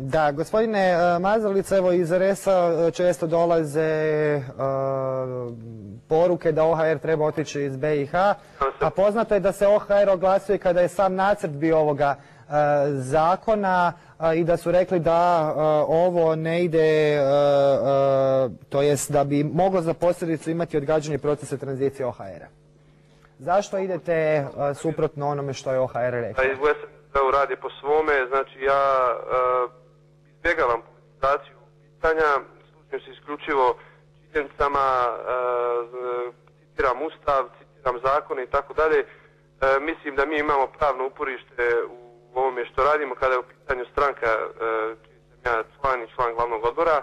Da, gospodine Mazalica, evo iz RS-a često dolaze poruke da OHR treba otići iz BiH, a poznato je da se OHR oglasio i kada je sam nacrt bio ovoga zakona i da su rekli da ovo ne ide, to jest da bi moglo za posljedicu imati odgađanje procesa tranzicije OHR-a. Zašto idete suprotno onome što je OHR rekao? Da radi po svome, znači ja izbjegavam politizaciju pitanja, služim se isključivo činjenicama, citiram Ustav, citiram zakone i tako dalje. Mislim da mi imamo pravno uporište u ovome što radimo kada je u pitanju stranka čiji sam ja član i član glavnog odbora.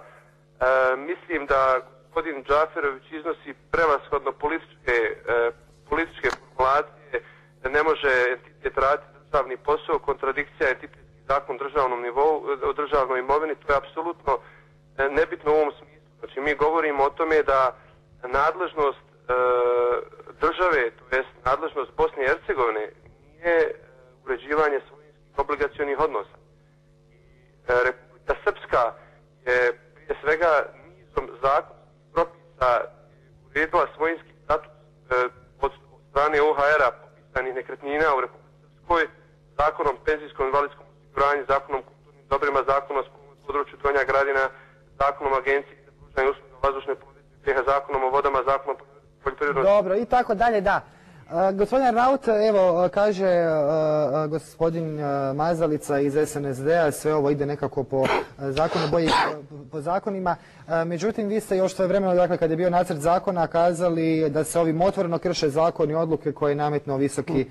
Mislim da gospodin Džaferović iznosi prevashodno političke formulacije, da ne može entitet raditi državni posao, kontradikcija entitetski zakon državnom nivou, o državnoj imovini, to je apsolutno nebitno u ovom smislu. Znači mi govorimo o tome da nadležnost države, to jest nadležnost Bosne i Hercegovine nije uređivanje svojinskih obligacionih odnosa. Republika Srpska je prije svega nizom zakonskih propisa uredila svojinski status od strane OHR-a popisanih nekretnina u Republici Srpskoj, zakonom penzijskom i invalidskom osiguranju, zakonom o kulturnim dobrima, zakonom o području Donja Gradina, zakonom o agenciji za pružanje usluga vazdušne plovidbe, zakonom o vodama, zakonom o poljoprivrednom... Dobro, i tako dalje, da. Gospodin Raut, evo, kaže gospodin Mazalica iz SNSD-a, sve ovo ide nekako po zakonu, po zakonima. Međutim, vi ste još svojevremeno, dakle, kad je bio nacrt zakona, kazali da se ovim otvoreno krše zakoni i odluke koje je nametnuo visoki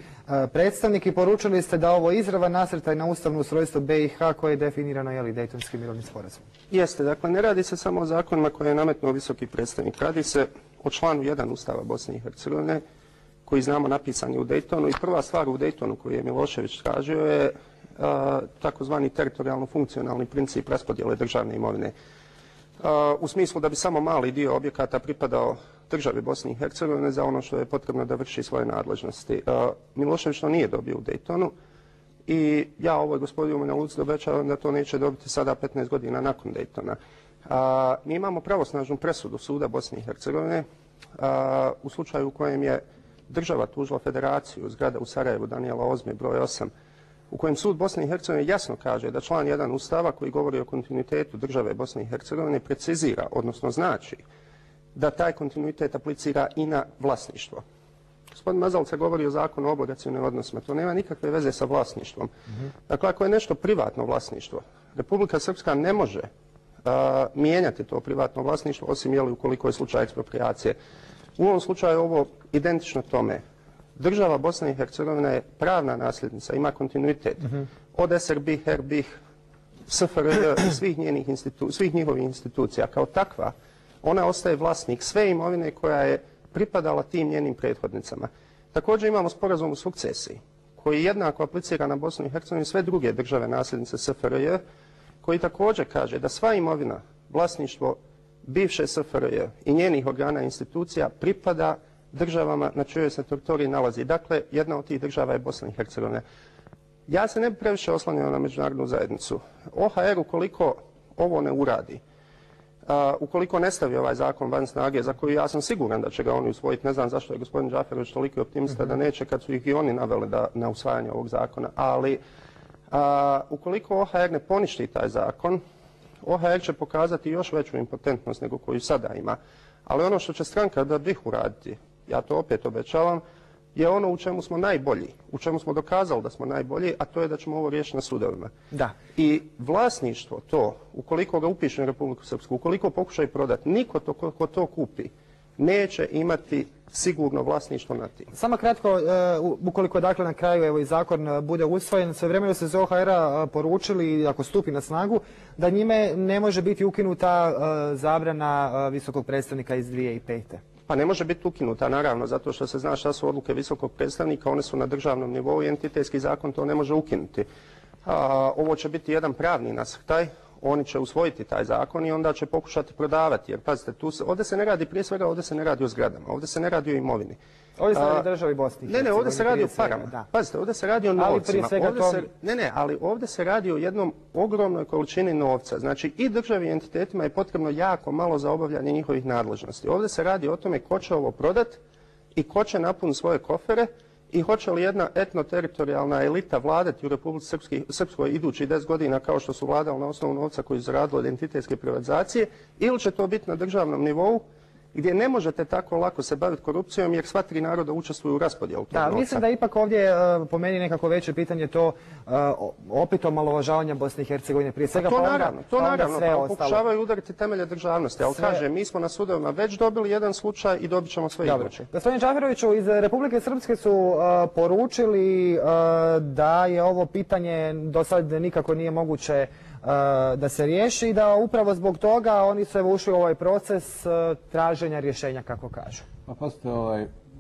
predstavnik i poručili ste da ovo izravan nasrtaj na ustavno ustrojstvo BiH koje je definirano, jeli, Dejtonskim mirovnim sporazumom. Jeste, dakle, ne radi se samo o zakonima koje je nametnuo visoki predstavnik. Radi se o članu 1 Ustava Bosne i Hercegovine, koji znamo napisan je u Dejtonu i prva stvar u Dejtonu koju je Milošević tražio je takozvani teritorijalno-funkcionalni princip raspodjele državne imovine. U smislu da bi samo mali dio objekata pripadao državi Bosne i Hercegovine za ono što je potrebno da vrši svoje nadležnosti. Milošević to nije dobio u Dejtonu i ja ovoj gospodinu Manjalucu obećavam da to neće dobiti sada 15 godina nakon Dejtona. Mi imamo pravosnažnu presudu Suda Bosne i Hercegovine u slučaju u kojem je država tužila federaciju, zgrada u Sarajevu, Danijela Ozme, broj 8, u kojem sud Bosne i Hercegovine jasno kaže da član 1 Ustava koji govori o kontinuitetu države Bosne i Hercegovine precizira, odnosno znači da taj kontinuitet aplicira i na vlasništvo. Gospodin Mazalica govori o zakonu o obligacionim odnosima. To nema nikakve veze sa vlasništvom. Dakle, ako je nešto privatno vlasništvo, Republika Srpska ne može mijenjati to privatno vlasništvo, osim jeli ukoliko je slučaj eksproprijacije. U ovom slučaju ovo identično tome. Država Bosna i Hercegovina je pravna nasljednica, ima kontinuitet. Od SRB, HRB, SFRJ, svih njihovih institucija. Kao takva, ona ostaje vlasnik sve imovine koja je pripadala tim njenim prethodnicama. Također imamo sporazum o sukcesiji, koji jednako aplicira na Bosnu i Hercegovinu i sve druge države nasljednice SFRJ, koji također kaže da sva imovina, vlasništvo bivše SFRJ i njenih organa i institucija pripada državama na čijoj se teritoriji nalazi. Dakle, jedna od tih država je Bosna i Hercegovina. Ja se ne bi previše oslanjao na međunarodnu zajednicu. OHR, ukoliko ovo ne uradi, ukoliko ne stavi ovaj zakon van snage, za koji ja sam siguran da će ga oni usvojiti, ne znam zašto je gospodin Džaferović toliki optimista da neće kad su ih i oni naveli na usvajanje ovog zakona, ali ukoliko OHR ne poništi taj zakon, OHR će pokazati još veću impotentnost nego koju sada ima. Ali ono što će stranka da BiH uraditi, ja to opet obećavam, je ono u čemu smo najbolji, u čemu smo dokazali da smo najbolji, a to je da ćemo ovo riješiti na sudovima. Da. I vlasništvo to, ukoliko ga upiše na Republiku Srpsku, ukoliko pokušaju prodati, niko ko to kupi neće imati sigurno vlasništvo nad tim. Samo kratko, ukoliko dakle na kraju evo i zakon bude usvojen, svojevremeno se iz OHR-a poručili, ako stupi na snagu, da njime ne može biti ukinuta zabrana visokog predstavnika iz 2005. Pa ne može biti ukinuta, naravno, zato što se zna šta su odluke visokog predstavnika, one su na državnom nivou i entitetski zakon to ne može ukinuti. Ovo će biti jedan pravni nasrtaj, oni će usvojiti taj zakon i onda će pokušati prodavati. Jer pazite, ovdje se ne radi prije svega, ovdje se ne radi o zgradama, ovdje se ne radi o imovini. Ovdje se radi o državi Bosni. Ne, ovdje se radi o parama. Da. Pazite, ovdje se radi o novcima. Ali prije svega Ali ovdje se radi o jednom ogromnoj količini novca. Znači i državi i entitetima je potrebno jako malo za obavljanje njihovih nadležnosti. Ovdje se radi o tome ko će ovo prodati i ko će napuniti svoje kofere i hoće li jedna etnoteritorijalna elita vladati u Republici Srpskoj idući 10 godina kao što su vladali na osnovu novca koji su zaradili od identitetske privatizacije, ili će to biti na državnom nivou gdje ne možete tako lako se baviti korupcijom jer sva tri naroda učestvuju u raspodjelu tog novca. Mislim da ipak ovdje po meni nekako veće pitanje to opet omalovažavanja Bosne i Hercegovine prije svega. To naravno, pokušavaju udariti temelje državnosti, ali kažem, mi smo na sudovima već dobili jedan slučaj i dobit ćemo sve iduće. Gospodine Džaferoviću, iz Republike Srpske su poručili da je ovo pitanje do sad nikako nije moguće da se riješi i da upravo zbog toga oni su ušli u ovaj proces traženja rješenja, kako kažu. Pa pazite,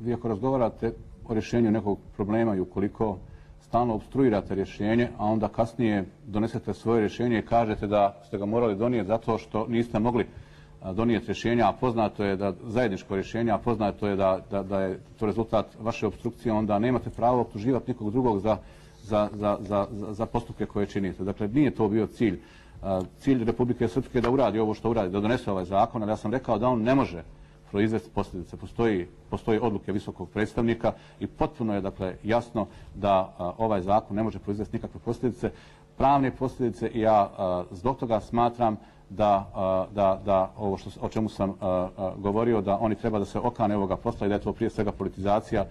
vi ako razgovarate o rješenju nekog problema i ukoliko stalno obstruirate rješenje, a onda kasnije donesete svoje rješenje i kažete da ste ga morali donijeti zato što niste mogli donijeti rješenja, a poznato je da zajedničko rješenje, a poznato je da je to rezultat vaše obstrukcije, onda nemate pravo optuživati nikog drugog za postupke koje činite. Dakle, nije to bio cilj. Cilj Republike Srpske je da uradi ovo što uradi, da donese ovaj zakon, ali ja sam rekao da on ne može proizvesti posljedice. Postoji odluke visokog predstavnika i potpuno je dakle jasno da ovaj zakon ne može proizvesti nikakve posljedice, pravne posljedice, i ja zbog toga smatram da ovo o čemu sam govorio, da oni treba da se okane ovoga posla i da je to prije svega politizacija